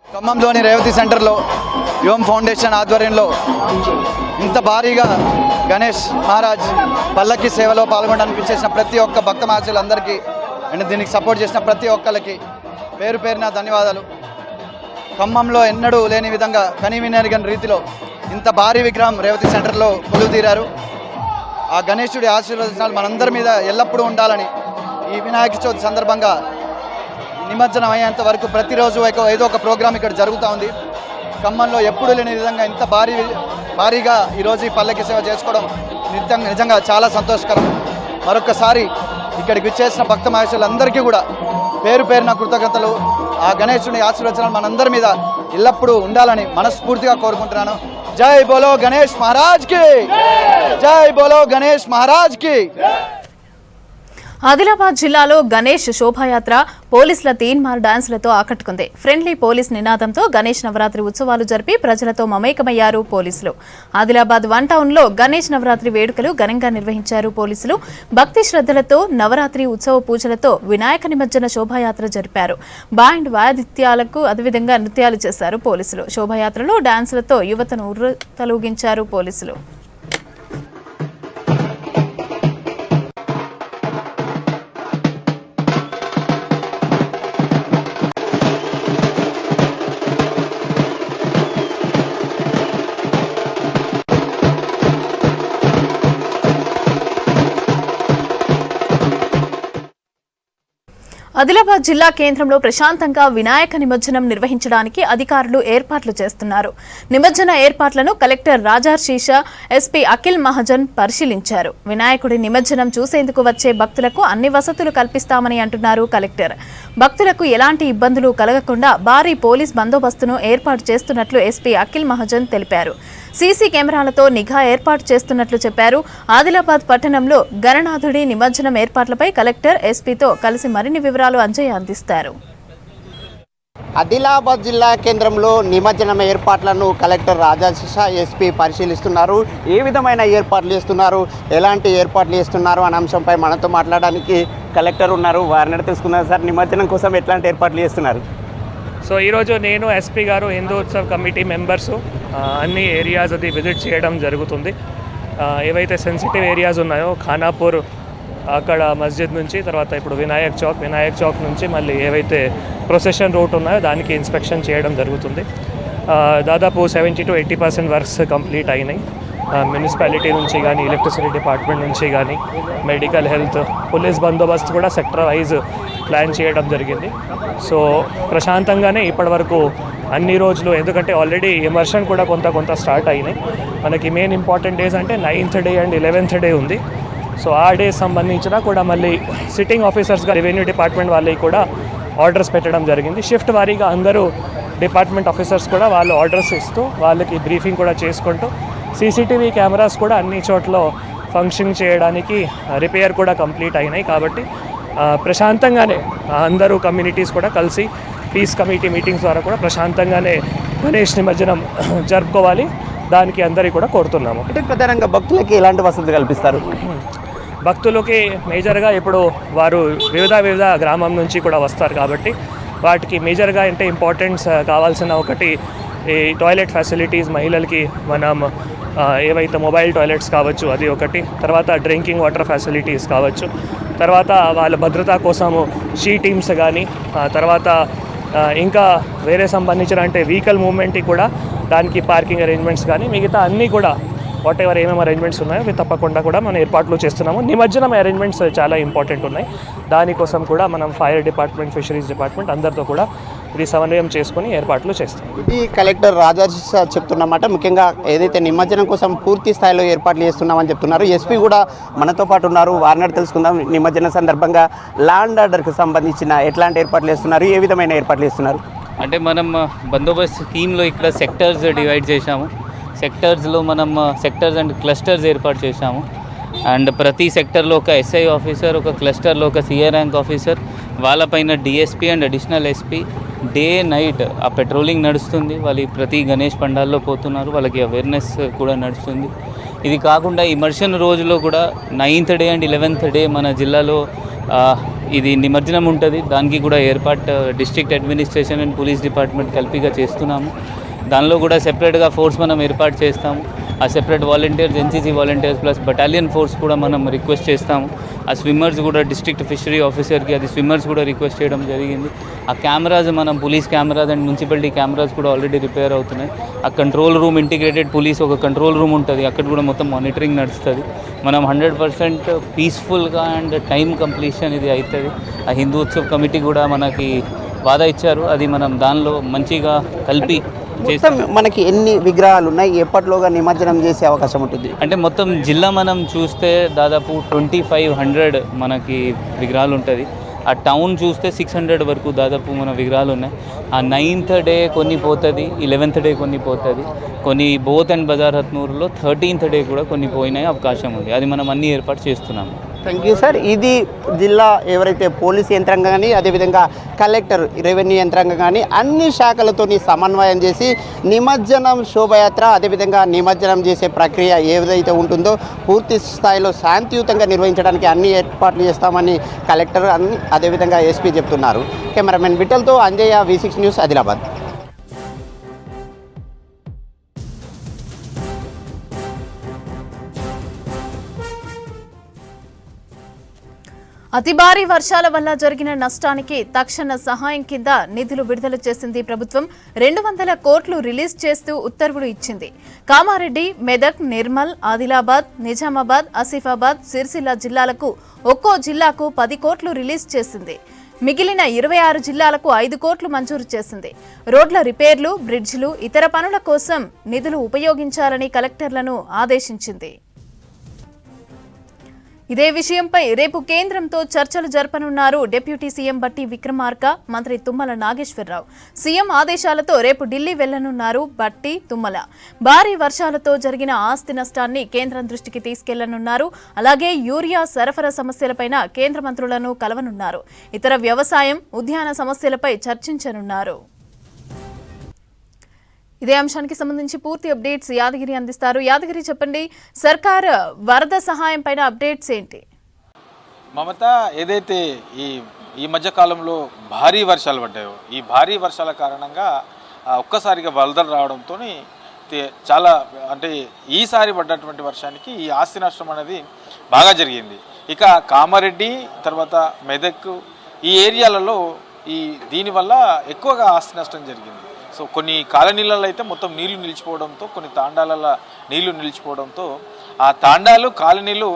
ఖమ్మంలోని రేవతి సెంటర్లో యువం ఫౌండేషన్ ఆధ్వర్యంలో ఇంత భారీగా గణేష్ మహారాజ్ పల్లకి సేవలో పాల్గొనడానికి చేసిన ప్రతి ఒక్క భక్త మహాశయులందరికీ అండ్ దీనికి సపోర్ట్ చేసిన ప్రతి ఒక్కరికి పేరు పేరున ధన్యవాదాలు. ఖమ్మంలో ఎన్నడూ లేని విధంగా కనీవినెరుగని రీతిలో ఇంత భారీ విగ్రహం రేవతి సెంటర్లో కొలువుదీరారు. ఆ గణేశుడి ఆశీర్వచనాలు మనందరి మీద ఎల్లప్పుడూ ఉండాలని ఈ వినాయక చవితి సందర్భంగా నిమజ్జనం అయ్యేంత వరకు ప్రతిరోజు ఏదో ఒక ప్రోగ్రాం ఇక్కడ జరుగుతూ ఉంది. ఖమ్మంలో ఎప్పుడూ లేని విధంగా ఇంత భారీగా ఈరోజు ఈ పల్లకి సేవ చేసుకోవడం నిజంగా చాలా సంతోషకరం. మరొకసారి ఇక్కడికి విచ్చేసిన భక్త మహేశ్వరులందరికీ కూడా పేరు పేరున కృతజ్ఞతలు. ఆ గణేశుని ఆశీర్వచనాలు మనందరి మీద ఎల్లప్పుడూ ఉండాలని మనస్ఫూర్తిగా కోరుకుంటున్నాను. జై బోలో గణేష్ మహారాజ్ కి, జై బోలో గణేష్ మహారాజ్ కి. ఆదిలాబాద్ జిల్లాలో గణేష్ శోభాయాత్ర పోలీసుల తీన్మార్ డాన్సులతో ఆకట్టుకుంది. ఫ్రెండ్లీ పోలీస్ నినాదంతో గణేష్ నవరాత్రి ఉత్సవాలు జరిపి ప్రజలతో మమేకమయ్యారు పోలీసులు. ఆదిలాబాద్ 1 టౌన్లో గణేష్ నవరాత్రి వేడుకలు ఘనంగా నిర్వహించారు పోలీసులు. భక్తి శ్రద్ధలతో నవరాత్రి ఉత్సవ పూజలతో వినాయక నిమజ్జన శోభాయాత్ర జరిపారు. బ్యాండ్ వాయిద్యాలకు అదేవిధంగా నృత్యాలు చేశారు పోలీసులు. శోభాయాత్రలో డాన్సులతో యువతను ఉర్రతలూగించారు పోలీసులు. ఆదిలాబాద్ జిల్లా కేంద్రంలో ప్రశాంతంగా వినాయక నిమజ్జనం నిర్వహించడానికి అధికారులు ఏర్పాట్లు చేస్తున్నారు. నిమజ్జన ఏర్పాట్లను కలెక్టర్ రాజాశీష, ఎస్పీ అఖిల్ మహాజన్ పరిశీలించారు. వినాయకుడి నిమజ్జనం చూసేందుకు వచ్చే భక్తులకు అన్ని వసతులు కల్పిస్తామని అంటున్నారు కలెక్టర్. భక్తులకు ఎలాంటి ఇబ్బందులు కలగకుండా భారీ పోలీస్ బందోబస్తును ఏర్పాటు చేస్తున్నట్లు ఎస్పీ అఖిల్ మహాజన్ తెలిపారు. సీసీ కెమెరాలతో నిఘా ఏర్పాటు చేస్తున్నట్లు చెప్పారు. ఆదిలాబాద్ పట్టణంలో గణనాథుడి నిమజ్జనం ఏర్పాట్లపై కలెక్టర్ ఎస్పీతో కలిసి మరిన్ని వివరాలు అంజయ్య అందిస్తారు. ఆదిలాబాద్ జిల్లా కేంద్రంలో నిమజ్జనం ఏర్పాట్లను కలెక్టర్ రాజాశీష, ఎస్పీ పరిశీలిస్తున్నారు. ఏ విధమైన ఏర్పాట్లు చేస్తున్నారు, ఎలాంటి ఏర్పాట్లు చేస్తున్నారు అనే అంశంపై మనతో మాట్లాడడానికి కలెక్టర్ ఉన్నారు. వారిని తెలుసుకున్నారు. సార్, నిమజ్జనం కోసం ఎట్లాంటి ఏర్పాట్లు చేస్తున్నారు? సో ఈరోజు నేను, ఎస్పీ గారు, హిందూ ఉత్సవ్ కమిటీ మెంబర్సు అన్ని ఏరియాస్ అది విజిట్ చేయడం జరుగుతుంది. ఏవైతే సెన్సిటివ్ ఏరియాస్ ఉన్నాయో ఖానాపూర్ అక్కడ మస్జిద్ నుంచి, తర్వాత ఇప్పుడు వినాయక్ చౌక్ నుంచి మళ్ళీ ఏవైతే ప్రొసెషన్ రూట్ ఉన్నాయో దానికి ఇన్స్పెక్షన్ చేయడం జరుగుతుంది. దాదాపు 70 to 80% వర్క్స్ కంప్లీట్ అయినాయి. మున్సిపాలిటీ నుంచి కానీ, ఎలక్ట్రిసిటీ డిపార్ట్మెంట్ నుంచి కానీ, మెడికల్, హెల్త్, పోలీస్ బందోబస్తు కూడా సెక్టర్ వైజ్ ప్లాన్ చేయడం జరిగింది. సో ప్రశాంతంగానే ఇప్పటివరకు అన్ని రోజులు, ఎందుకంటే ఆల్రెడీ ఎమర్షన్ కూడా కొంత స్టార్ట్ అయినాయి. మనకి మెయిన్ ఇంపార్టెంట్ డేస్ అంటే 9th day and 11th day ఉంది. సో ఆ డేస్ సంబంధించిన కూడా మళ్ళీ సిట్టింగ్ ఆఫీసర్స్గా రెవెన్యూ డిపార్ట్మెంట్ వాళ్ళకి కూడా ఆర్డర్స్ పెట్టడం జరిగింది. షిఫ్ట్ వారీగా అందరూ డిపార్ట్మెంట్ ఆఫీసర్స్ కూడా వాళ్ళు ఆర్డర్స్ ఇస్తూ వాళ్ళకి బ్రీఫింగ్ కూడా చేసుకుంటూ, సీసీటీవీ కెమెరాస్ కూడా అన్ని చోట్ల ఫంక్షన్ చేయడానికి రిపేర్ కూడా కంప్లీట్ అయినాయి. కాబట్టి ప్రశాంతంగానే అందరూ కమ్యూనిటీస్ కూడా కలిసి పీస్ కమిటీ మీటింగ్స్ ద్వారా కూడా ప్రశాంతంగానే గణేష్ నిమజ్జనం జరుపుకోవాలి. దానికి అందరికీ కూడా కోరుతున్నాము. అంటే ప్రధానంగా భక్తులకి ఎలాంటి వసతులు కల్పిస్తారు? భక్తులకి మేజర్గా ఇప్పుడు వారు వివిధ గ్రామం నుంచి కూడా వస్తారు కాబట్టి వాటికి మేజర్గా అంటే ఇంపార్టెన్స్ కావాల్సిన ఒకటి ఈ టాయిలెట్ ఫెసిలిటీస్. మహిళలకి మనం ఏవైతే మొబైల్ టాయిలెట్స్ కావచ్చు అది ఒకటి, తర్వాత డ్రింకింగ్ వాటర్ ఫెసిలిటీస్ కావచ్చు, తర్వాత వాళ్ళ భద్రత కోసము షీ టీమ్స్ కానీ, తర్వాత ఇంకా వేరే సంబంధించిన అంటే వెహికల్ మూవ్మెంట్కి కూడా దానికి పార్కింగ్ అరేంజ్మెంట్స్ కానీ మిగతా అన్నీ కూడా వాట్ ఎవర్ ఏమేమి అరేంజ్మెంట్స్ ఉన్నాయో అవి తప్పకుండా కూడా మనం ఏర్పాట్లు చేస్తున్నాము. నిమజ్జనం అరేంజ్మెంట్స్ చాలా ఇంపార్టెంట్ ఉన్నాయి. దానికోసం కూడా మనం ఫైర్ డిపార్ట్మెంట్, ఫిషరీస్ డిపార్ట్మెంట్ అందరితో కూడా ఇది సమన్వయం చేసుకొని ఏర్పాట్లు చేస్తాం. ఇది కలెక్టర్ రాజాశిష చెప్తున్నమాట. ముఖ్యంగా ఏదైతే నిమజ్జనం కోసం పూర్తి స్థాయిలో ఏర్పాట్లు చేస్తున్నామని చెప్తున్నారు. ఎస్పీ కూడా మనతో పాటు ఉన్నారు. వారిని తెలుసుకుందాం. నిమజ్జన సందర్భంగా లా అండ్ ఆర్డర్కి సంబంధించిన ఎట్లాంటి ఏర్పాట్లు చేస్తున్నారు, ఏ విధమైన ఏర్పాట్లు చేస్తున్నారు? అంటే మనం బందోబస్తు స్కీమ్లో ఇక్కడ సెక్టర్స్ డివైడ్ చేశాము. సెక్టర్స్లో మనం సెక్టర్స్ అండ్ క్లస్టర్స్ ఏర్పాటు చేశాము. అండ్ ప్రతి సెక్టర్లో ఒక ఎస్ఐ ఆఫీసర్, ఒక క్లస్టర్లో ఒక సిఏ ర్యాంక్ ఆఫీసర్, వాళ్ళపైన DSP and additional SP day night ఆ పెట్రోలింగ్ నడుస్తుంది. వాళ్ళు ప్రతి గణేష్ పండాల్లో పోతున్నారు, వాళ్ళకి అవేర్నెస్ కూడా నడుస్తుంది. ఇది కాకుండా ఇమర్షన్ రోజులో కూడా 9th day and 11th day మన జిల్లాలో ఇది నిమజ్జనం ఉంటుంది. దానికి కూడా ఏర్పాటు district administration and police department కలిపిగా చేస్తున్నాము. దానిలో కూడా సెపరేట్గా ఫోర్స్ మనం ఏర్పాటు చేస్తాము. ఆ separate volunteers, NCC volunteers plus battalion force కూడా మనం రిక్వెస్ట్ చేస్తాము. ఆ స్విమ్మర్స్ కూడా డిస్ట్రిక్ట్ ఫిషరీ ఆఫీసర్కి అది స్విమ్మర్స్ కూడా రిక్వెస్ట్ చేయడం జరిగింది. ఆ కెమెరాస్ మనం police cameras and municipality cameras కూడా ఆల్రెడీ రిపేర్ అవుతున్నాయి. ఆ కంట్రోల్ రూమ్, ఇంటిగ్రేటెడ్ పోలీస్ ఒక కంట్రోల్ రూమ్ ఉంటుంది, అక్కడ కూడా మొత్తం మానిటరింగ్ నడుస్తుంది. మనం 100% పీస్ఫుల్గా అండ్ టైం కంప్లీషన్ ఇది అవుతుంది. ఆ హిందూ ఉత్సవ్ కమిటీ కూడా మనకి వాదా ఇచ్చారు, అది మనం దానిలో మంచిగా కలిపి మనకి ఎన్ని విగ్రహాలు ఉన్నాయి, ఎప్పటిలోగా నిమజ్జనం చేసే అవకాశం ఉంటుంది? అంటే మొత్తం జిల్లా మనం చూస్తే దాదాపు 2500 మనకి విగ్రహాలు ఉంటుంది. ఆ టౌన్ చూస్తే 600 వరకు దాదాపు మన విగ్రహాలు ఉన్నాయి. ఆ 9th డే కొన్ని పోతుంది, 11th డే కొన్ని పోతుంది, కొన్ని బోత్ అండ్ బజార్ హత్నూరులో 13th డే కూడా కొన్ని పోయినాయి అవకాశం ఉంది. అది మనం అన్ని ఏర్పాటు చేస్తున్నాము. Thank you sir. ఇది జిల్లా ఎవరైతే పోలీస్ యంత్రాంగం కానీ, అదేవిధంగా కలెక్టర్, రెవెన్యూ యంత్రాంగం కానీ అన్ని శాఖలతో సమన్వయం చేసి నిమజ్జనం శోభయాత్ర, అదేవిధంగా నిమజ్జనం చేసే ప్రక్రియ ఏదైతే ఉంటుందో పూర్తి స్థాయిలో శాంతియుతంగా నిర్వహించడానికి అన్ని ఏర్పాట్లు చేస్తామని కలెక్టర్ అదేవిధంగా ఎస్పీ చెప్తున్నారు. కెమెరామెన్ విఠల్తో అంజయ్య, V6 న్యూస్, ఆదిలాబాద్. అతి భారీ వర్షాల వల్ల జరిగిన నష్టానికి తక్షణ సహాయం కింద నిధులు విడుదల చేసింది ప్రభుత్వం. 200 కోట్లు రిలీజ్ చేస్తూ ఉత్తర్వులు ఇచ్చింది. కామారెడ్డి, మెదక్, నిర్మల్, ఆదిలాబాద్, నిజామాబాద్, ఆసిఫాబాద్, సిరిసిల్ల జిల్లాలకు ఒక్కో జిల్లాకు 10 కోట్లు రిలీజ్ చేసింది. మిగిలిన 26 జిల్లాలకు 5 కోట్లు మంజూరు చేసింది. రోడ్ల రిపేర్లు, బ్రిడ్జిలు, ఇతర పనుల కోసం నిధులు ఉపయోగించాలని కలెక్టర్లను ఆదేశించింది. ఇదే విషయంపై రేపు కేంద్రంతో చర్చలు జరపనున్నారు డిప్యూటీ సీఎం బట్టి విక్రమార్క, మంత్రి తుమ్మల నాగేశ్వరరావు. సీఎం ఆదేశాలతో రేపు ఢిల్లీ వెళ్లనున్నారు బట్టి, తుమ్మల. భారీ వర్షాలతో జరిగిన ఆస్తి నష్టాన్ని కేంద్రం దృష్టికి తీసుకెళ్లనున్నారు. అలాగే యూరియా సరఫరా సమస్యలపైన కేంద్ర మంత్రులను కలవనున్నారు. ఇతర వ్యవసాయం, ఉద్యాన సమస్యలపై చర్చించనున్నారు. ఇదే అంశానికి సంబంధించి పూర్తి అప్డేట్స్ యాదగిరి అందిస్తారు. యాదగిరి, చెప్పండి, సర్కార్ వరద సహాయం పైన అప్డేట్స్ ఏంటి? మమత, ఏదైతే ఈ మధ్య కాలంలో భారీ వర్షాలు పడ్డాయో, ఈ భారీ వర్షాల కారణంగా ఒక్కసారిగా వరదలు రావడంతో చాలా, అంటే ఈసారి పడ్డటువంటి వర్షానికి ఈ ఆస్తి నష్టం అనేది బాగా జరిగింది. ఇక కామారెడ్డి, తర్వాత మెదక్, ఈ ఏరియాలలో దీనివల్ల ఎక్కువగా ఆస్తి నష్టం జరిగింది. సో కొన్ని కాలనీలలో అయితే మొత్తం నీళ్లు నిలిచిపోవడంతో, కొన్ని తాండాలలో నీళ్లు నిలిచిపోవడంతో ఆ తాండాలు, కాలనీలు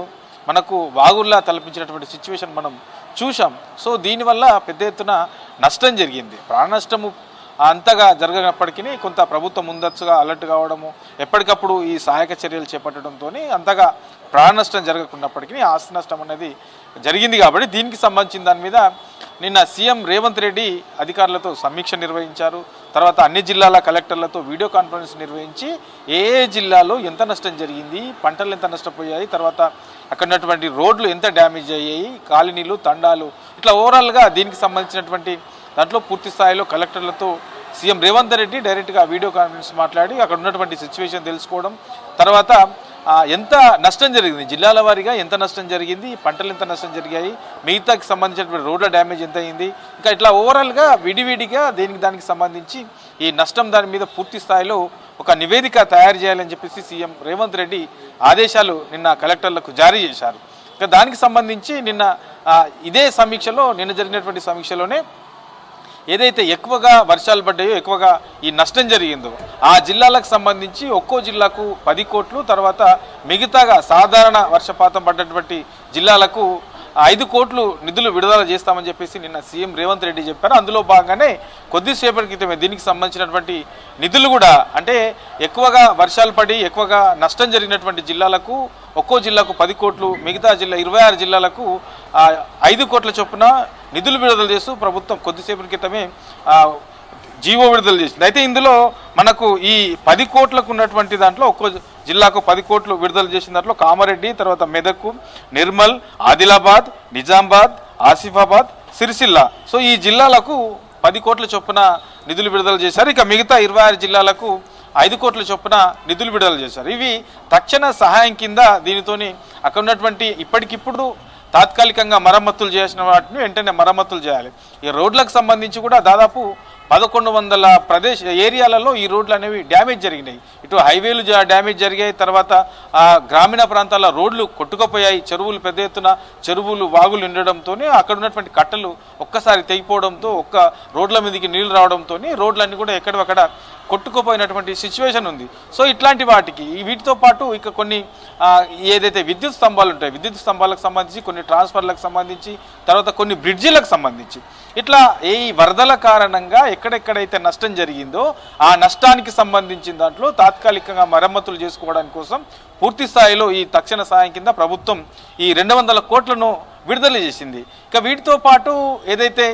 మనకు వాగుల్లా తలపించినటువంటి సిచ్యువేషన్ మనం చూసాం. సో దీనివల్ల పెద్ద ఎత్తున నష్టం జరిగింది. ప్రాణ నష్టము అంతగా జరగనప్పటికీ కొంత ప్రభుత్వం ముందస్తుగా అలర్ట్ కావడము, ఎప్పటికప్పుడు ఈ సహాయక చర్యలు చేపట్టడంతో అంతగా ప్రాణ నష్టం జరగకున్నప్పటికీ ఆస్తి నష్టం అనేది జరిగింది. కాబట్టి దీనికి సంబంధించిన దాని మీద నిన్న సీఎం రేవంత్ రెడ్డి అధికారులతో సమీక్ష నిర్వహించారు. తర్వాత అన్ని జిల్లాల కలెక్టర్లతో వీడియో కాన్ఫరెన్స్ నిర్వహించి ఏ జిల్లాలో ఎంత నష్టం జరిగింది, పంటలు ఎంత నష్టపోయాయి, తర్వాత అక్కడ ఉన్నటువంటి రోడ్లు ఎంత డ్యామేజ్ అయ్యాయి, కాలనీలు, తండాలు, ఇట్లా ఓవరాల్గా దీనికి సంబంధించినటువంటి దాంట్లో పూర్తి స్థాయిలో కలెక్టర్లతో సీఎం రేవంత్ రెడ్డి డైరెక్ట్గా వీడియో కాన్ఫరెన్స్ మాట్లాడి అక్కడ ఉన్నటువంటి సిచ్యువేషన్ తెలుసుకోవడం, తర్వాత ఎంత నష్టం జరిగింది, జిల్లాల వారీగా ఎంత నష్టం జరిగింది, పంటలు ఎంత నష్టం జరిగాయి, మిగతాకి సంబంధించినటువంటి రోడ్ల డ్యామేజ్ ఎంత అయింది, ఇంకా ఇట్లా ఓవరాల్గా విడివిడిగా దానికి సంబంధించి ఈ నష్టం దాని మీద పూర్తి స్థాయిలో ఒక నివేదిక తయారు చేయాలని చెప్పేసి సీఎం రేవంత్ రెడ్డి ఆదేశాలు నిన్న కలెక్టర్లకు జారీ చేశారు. ఇంకా దానికి సంబంధించి నిన్న నిన్న జరిగినటువంటి సమీక్షలోనే ఏదైతే ఎక్కువగా వర్షాలు పడ్డాయో, ఎక్కువగా ఈ నష్టం జరిగిందో ఆ జిల్లాలకు సంబంధించి ఒక్కో జిల్లాకు 10 కోట్లు, తర్వాత మిగతాగా సాధారణ వర్షపాతం పడ్డటువంటి జిల్లాలకు 5 కోట్లు నిధులు విడుదల చేస్తామని చెప్పేసి నిన్న సీఎం రేవంత్ రెడ్డి చెప్పారు. అందులో భాగంగానే కొద్దిసేపటి క్రితమే దీనికి సంబంధించినటువంటి నిధులు కూడా అంటే ఎక్కువగా వర్షాలు పడి ఎక్కువగా నష్టం జరిగినటువంటి జిల్లాలకు ఒక్కో జిల్లాకు 10 కోట్లు, మిగతా జిల్లా 26 జిల్లాలకు 5 కోట్ల చొప్పున నిధులు విడుదల చేస్తూ ప్రభుత్వం కొద్దిసేపటి క్రితమే జీవో విడుదల చేసింది. అయితే ఇందులో మనకు ఈ 10 కోట్లకు ఉన్నటువంటి దాంట్లో ఒక్కో జిల్లాకు 10 కోట్లు విడుదల చేసిన దాంట్లో కామారెడ్డి, తర్వాత మెదక్, నిర్మల్, ఆదిలాబాద్, నిజామాబాద్, ఆసిఫాబాద్, సిరిసిల్ల సో ఈ జిల్లాలకు 10 కోట్ల చొప్పున నిధులు విడుదల చేశారు. ఇక మిగతా 26 జిల్లాలకు 5 కోట్ల చొప్పున నిధులు విడుదల చేశారు. ఇవి తక్షణ సహాయం కింద దీనితోని అక్కడ ఉన్నటువంటి ఇప్పటికిప్పుడు తాత్కాలికంగా మరమ్మతులు చేసిన వాటిని వెంటనే మరమ్మతులు చేయాలి. ఈ రోడ్లకు సంబంధించి కూడా దాదాపు 1100 ఏరియాలలో ఈ రోడ్లు అనేవి డ్యామేజ్ జరిగినాయి. ఇటు హైవేలు డ్యామేజ్ జరిగాయి, తర్వాత గ్రామీణ ప్రాంతాల రోడ్లు కొట్టుకుపోయాయి, చెరువులు పెద్ద ఎత్తున చెరువులు వాగులు ఉండడంతో అక్కడ ఉన్నటువంటి కట్టలు ఒక్కసారి తెగిపోవడంతో ఒక్క రోడ్ల మీదకి నీళ్లు రావడంతో రోడ్లన్నీ కూడా ఎక్కడక్కడ కొట్టుకుపోయినటువంటి సిచ్యువేషన్ ఉంది. సో ఇట్లాంటి వాటికి వీటితో పాటు ఇక కొన్ని ఏదైతే విద్యుత్ స్తంభాలు ఉంటాయి, విద్యుత్ స్తంభాలకు సంబంధించి కొన్ని ట్రాన్స్ఫర్లకు సంబంధించి తర్వాత కొన్ని బ్రిడ్జిలకు సంబంధించి ఇట్లా ఈ వరదల కారణంగా ఎక్కడెక్కడైతే నష్టం జరిగిందో ఆ నష్టానికి సంబంధించిన దాంట్లో తాత్కాలికంగా మరమ్మతులు చేసుకోవడానికి కోసం పూర్తి స్థాయిలో ఈ తక్షణ సాయం కింద ప్రభుత్వం ఈ 200 కోట్లను విడుదల చేసింది. ఇక వీటితో పాటు ఏదైతే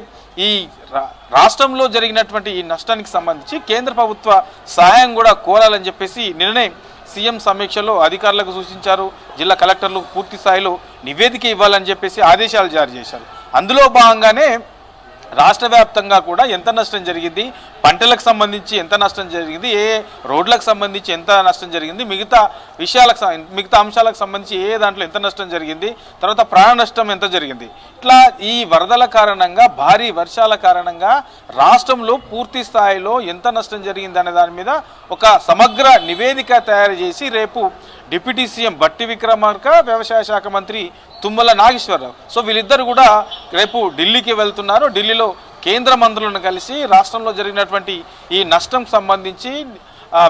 ఈ రాష్ట్రంలో జరిగినటువంటి ఈ నష్టానికి సంబంధించి కేంద్ర ప్రభుత్వ సహాయం కూడా కోరాలని చెప్పేసి నిర్ణయం సీఎం సమీక్షలో అధికారులకు సూచించారు. జిల్లా కలెక్టర్లు పూర్తి స్థాయిలో నివేదిక ఇవ్వాలని చెప్పేసి ఆదేశాలు జారీ చేశారు. అందులో భాగంగానే రాష్ట్ర వ్యాప్తంగా కూడా ఎంత నష్టం జరిగింది, పంటలకు సంబంధించి ఎంత నష్టం జరిగింది, ఏ రోడ్లకు సంబంధించి ఎంత నష్టం జరిగింది, మిగతా అంశాలకు సంబంధించి ఏ దాంట్లో ఎంత నష్టం జరిగింది, తర్వాత ప్రాణ నష్టం ఎంత జరిగింది, ఇట్లా ఈ వరదల కారణంగా భారీ వర్షాల కారణంగా రాష్ట్రంలో పూర్తి స్థాయిలో ఎంత నష్టం జరిగింది అనే దాని మీద ఒక సమగ్ర నివేదిక తయారు చేసి రేపు డిప్యూటీ సీఎం బట్టి విక్రమార్క, వ్యవసాయ శాఖ మంత్రి తుమ్మల నాగేశ్వరరావు సో వీళ్ళిద్దరు కూడా రేపు ఢిల్లీకి వెళ్తున్నారు. ఢిల్లీలో కేంద్ర మంత్రులను కలిసి రాష్ట్రంలో జరిగినటువంటి ఈ నష్టం సంబంధించి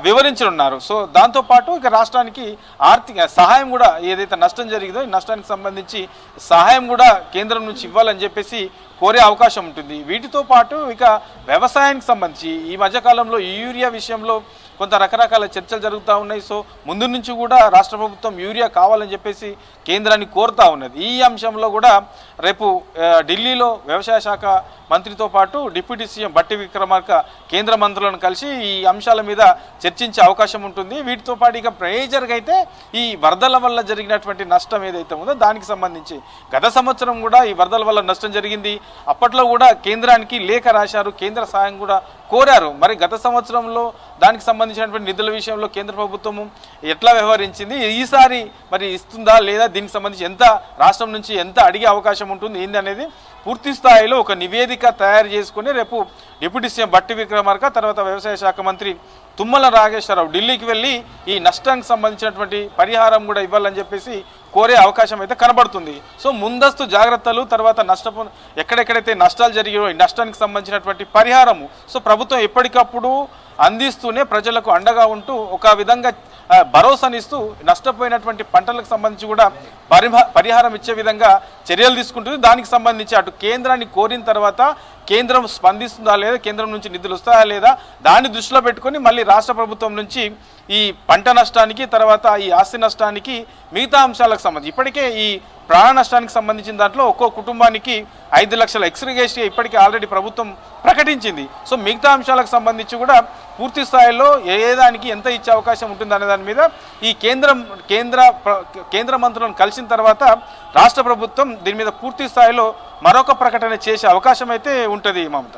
వివరించనున్నారు. సో దాంతోపాటు ఇక రాష్ట్రానికి ఆర్థిక సహాయం కూడా ఏదైతే నష్టం జరిగిందో ఈ నష్టానికి సంబంధించి సహాయం కూడా కేంద్రం నుంచి ఇవ్వాలని చెప్పేసి కోరే అవకాశం ఉంటుంది. వీటితో పాటు ఇక వ్యవసాయానికి సంబంధించి ఈ మధ్యకాలంలో యూరియా విషయంలో కొంత రకరకాల చర్చలు జరుగుతూ ఉన్నాయి. సో ముందు నుంచి కూడా రాష్ట్ర ప్రభుత్వం యూరియా కావాలని చెప్పేసి కేంద్రాన్ని కోరుతూ ఉన్నది. ఈ అంశంలో కూడా రేపు ఢిల్లీలో వ్యవసాయ శాఖ మంత్రితో పాటు డిప్యూటీ సీఎం బట్టి విక్రమార్క కేంద్ర మంత్రులను కలిసి ఈ అంశాల మీద చర్చించే అవకాశం ఉంటుంది. వీటితో పాటు ఇక మేజర్గా అయితే ఈ వరదల వల్ల జరిగినటువంటి నష్టం ఏదైతే ఉందో దానికి సంబంధించి గత సంవత్సరం కూడా ఈ వరదల వల్ల నష్టం జరిగింది. అప్పట్లో కూడా కేంద్రానికి లేఖ రాశారు, కేంద్ర సహాయం కూడా కోరారు. మరి గత సంవత్సరంలో దానికి సంబంధించినటువంటి నిధుల విషయంలో కేంద్ర ప్రభుత్వము ఎట్లా వ్యవహరించింది, ఈసారి మరి ఇస్తుందా లేదా, దీనికి సంబంధించి ఎంత రాష్ట్రం నుంచి ఎంత అడిగే అవకాశం ఉంటుంది ఏంది అనేది పూర్తి స్థాయిలో ఒక నివేదిక తయారు చేసుకుని రేపు డిప్యూటీ సీఎం బట్టి విక్రమార్క తర్వాత వ్యవసాయ శాఖ మంత్రి తుమ్మల నాగేశ్వరరావు ఢిల్లీకి వెళ్ళి ఈ నష్టానికి సంబంధించినటువంటి పరిహారం కూడా ఇవ్వాలని చెప్పేసి కోరే అవకాశం అయితే కనబడుతుంది. సో ముందస్తు జాగ్రత్తలు తర్వాత ఎక్కడెక్కడైతే నష్టాలు జరిగాయో ఈ నష్టానికి సంబంధించినటువంటి పరిహారము సో ప్రభుత్వం ఎప్పటికప్పుడు అందిస్తూనే ప్రజలకు అండగా ఉంటూ ఒక విధంగా భరోసానిస్తూ నష్టపోయినటువంటి పంటలకు సంబంధించి కూడా పరిహారం ఇచ్చే విధంగా చర్యలు తీసుకుంటుంది. దానికి సంబంధించి అటు కేంద్రాన్ని కోరిన తర్వాత కేంద్రం స్పందిస్తుందా లేదా, కేంద్రం నుంచి నిధులు వస్తాయా లేదా, దాన్ని దృష్టిలో పెట్టుకొని మళ్ళీ రాష్ట్ర ప్రభుత్వం నుంచి ఈ పంట నష్టానికి తర్వాత ఈ ఆస్తి నష్టానికి మిగతా అంశాలకు సంబంధించి ఇప్పటికే ఈ ప్రాణ నష్టానికి సంబంధించిన దాంట్లో ఒక్కో కుటుంబానికి 5 లక్షల ఎక్స్గ్రేషియా ఇప్పటికే ఆల్రెడీ ప్రభుత్వం ప్రకటించింది. సో మిగతా అంశాలకు సంబంధించి కూడా పూర్తి స్థాయిలో ఏ దానికి ఎంత ఇచ్చే అవకాశం ఉంటుంది అనే దాని మీద ఈ కేంద్ర మంత్రులను కలిసిన తర్వాత రాష్ట్ర ప్రభుత్వం దీని మీద పూర్తి స్థాయిలో మరొక ప్రకటన చేసే అవకాశం అయితే ఉంటుంది. మమత,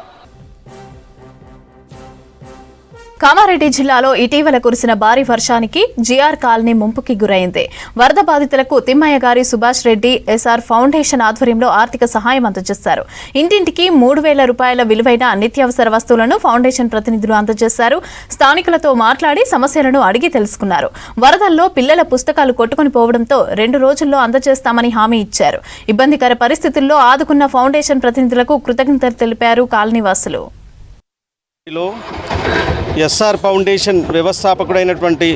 కామారెడ్డి జిల్లాలో ఇటీవల కురిసిన భారీ వర్షానికి జిఆర్ కాలనీ ముంపుకి గురైంది. వరద బాధితులకు తిమ్మయ్య గారి సుభాష్ రెడ్డి ఎస్ఆర్ ఫౌండేషన్ ఆధ్వర్యంలో ఆర్థిక సహాయం అందజేశారు. ఇంటింటికి 3,000 రూపాయల విలువైన నిత్యావసర వస్తువులను ఫౌండేషన్ ప్రతినిధులు అందజేశారు. స్థానికులతో మాట్లాడి సమస్యలను అడిగి తెలుసుకున్నారు. వరదల్లో పిల్లల పుస్తకాలు కొట్టుకుని పోవడంతో 2 రోజుల్లో అందజేస్తామని హామీ ఇచ్చారు. ఇబ్బందికర పరిస్థితుల్లో ఆదుకున్న ఫౌండేషన్ ప్రతినిధులకు కృతజ్ఞతలు తెలిపారు కాలనీవాసులు. ఎస్ఆర్ ఫౌండేషన్ వ్యవస్థాపకుడైనటువంటి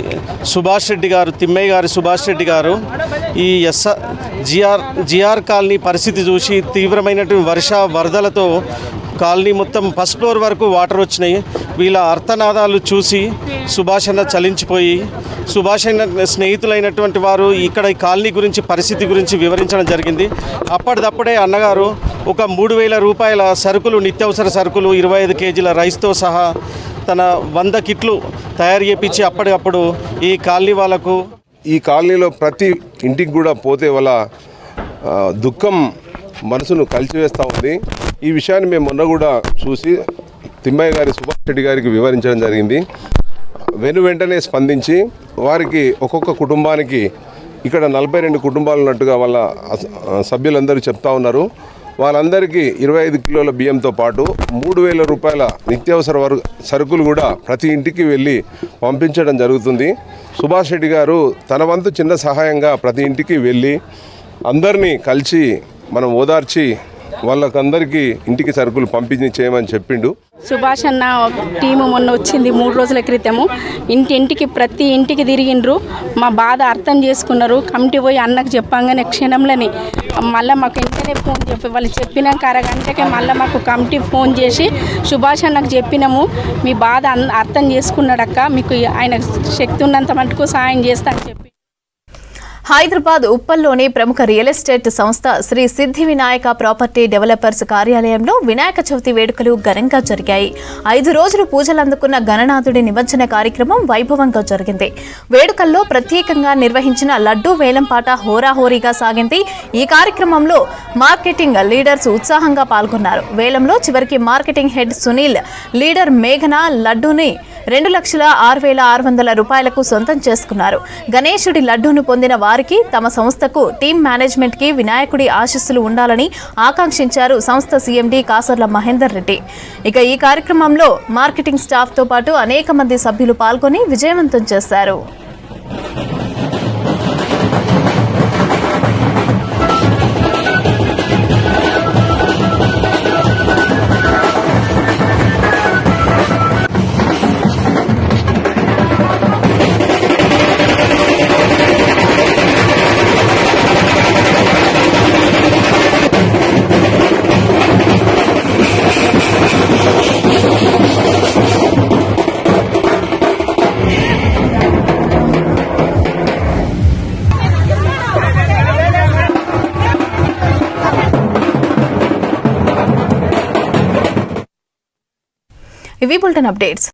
సుభాష్ రెడ్డి గారు, తిమ్మయ్య గారు సుభాష్ రెడ్డి గారు ఈ జిఆర్ కాలనీ పరిస్థితి చూసి తీవ్రమైనటువంటి వరదలతో కాలనీ మొత్తం ఫస్ట్ ఫ్లోర్ వరకు వాటర్ వచ్చినాయి. వీళ్ళ అర్థనాదాలు చూసి సుభాష్ అన్న చలించిపోయి, సుభాష్ అన్న స్నేహితులైనటువంటి వారు ఇక్కడ ఈ కాలనీ గురించి పరిస్థితి గురించి వివరించడం జరిగింది. అప్పటిదప్పుడే అన్నగారు ఒక 3,000 రూపాయల సరుకులు, నిత్యావసర సరుకులు 25 కేజీల రైస్తో సహా తన 100 కిట్లు తయారు చేయించి అప్పటికప్పుడు ఈ కాలనీ వాళ్ళకు, ఈ కాలనీలో ప్రతి ఇంటికి కూడా పోతే వాళ్ళ దుఃఖం మనసును కలిసివేస్తూ ఉంది. ఈ విషయాన్ని మేము మొన్న కూడా చూసి తిమ్మయ్య గారి సుభాష్ రెడ్డి గారికి వివరించడం జరిగింది. వెంటనే స్పందించి వారికి ఒక్కొక్క కుటుంబానికి, ఇక్కడ 42 కుటుంబాలు ఉన్నట్టుగా వాళ్ళ సభ్యులందరూ చెప్తా ఉన్నారు, వాళ్ళందరికీ 25 కిలోల బియ్యంతో పాటు 3,000 రూపాయల నిత్యావసర సరుకులు కూడా ప్రతి ఇంటికి వెళ్ళి పంపించడం జరుగుతుంది. సుభాష్ రెడ్డి గారు తన వంతు చిన్న సహాయంగా ప్రతి ఇంటికి వెళ్ళి అందరినీ కలిసి మనం ఓదార్చి వాళ్ళకందరికీ ఇంటికి సరుకులు పంపిణీ చేయమని చెప్పిండు. సుభాష్ అన్న టీము మొన్న వచ్చింది 3 రోజుల క్రితము. ఇంటింటికి ప్రతి ఇంటికి తిరిగిండ్రు, మా బాధ అర్థం చేసుకున్నారు. కమిటీ పోయి అన్నకు చెప్పంగానే క్షణంలోనే మళ్ళీ మాకు వెంటనే ఫోన్ చెప్పి వాళ్ళు చెప్పినాక అరగంటకే మళ్ళీ మాకు కమిటీ ఫోన్ చేసి సుభాష్ అన్నకు చెప్పినాము, మీ బాధ అర్థం చేసుకున్నాడక్క, మీకు ఆయన శక్తి ఉన్నంత మటుకు సాయం చేస్తా అని చెప్పి. హైదరాబాద్ ఉప్పల్లోని ప్రముఖ రియల్ ఎస్టేట్ సంస్థ శ్రీ సిద్ధి వినాయక ప్రాపర్టీ డెవలపర్స్ కార్యాలయంలో వినాయక చవితి వేడుకలు ఘనంగా జరిగాయి. 5 రోజులు పూజలు అందుకున్న గణనాథుడి నిమజ్జన కార్యక్రమం వైభవంగా జరిగింది. వేడుకల్లో ప్రత్యేకంగా నిర్వహించిన లడ్డూ వేలంపాట హోరాహోరీగా సాగింది. ఈ కార్యక్రమంలో మార్కెటింగ్ లీడర్స్ ఉత్సాహంగా పాల్గొన్నారు. వేలంలో చివరికి మార్కెటింగ్ హెడ్ సునీల్, లీడర్ మేఘన లడ్డూని 2,06,600 రూపాయలకు సొంతం చేసుకున్నారు. గణేశుడి లడ్డూను పొందిన వారికి, తమ సంస్థకు, టీం మేనేజ్మెంట్ కి వినాయకుడి ఆశీస్సులు ఉండాలని ఆకాంక్షించారు సంస్థ సీఎండీ కాసర్ల మహేందర్ రెడ్డి. ఇక ఈ కార్యక్రమంలో మార్కెటింగ్ స్టాఫ్ తో పాటు అనేక మంది సభ్యులు పాల్గొని విజయవంతం చేశారు. ఇవి బులెటిన్ అప్డేట్స్.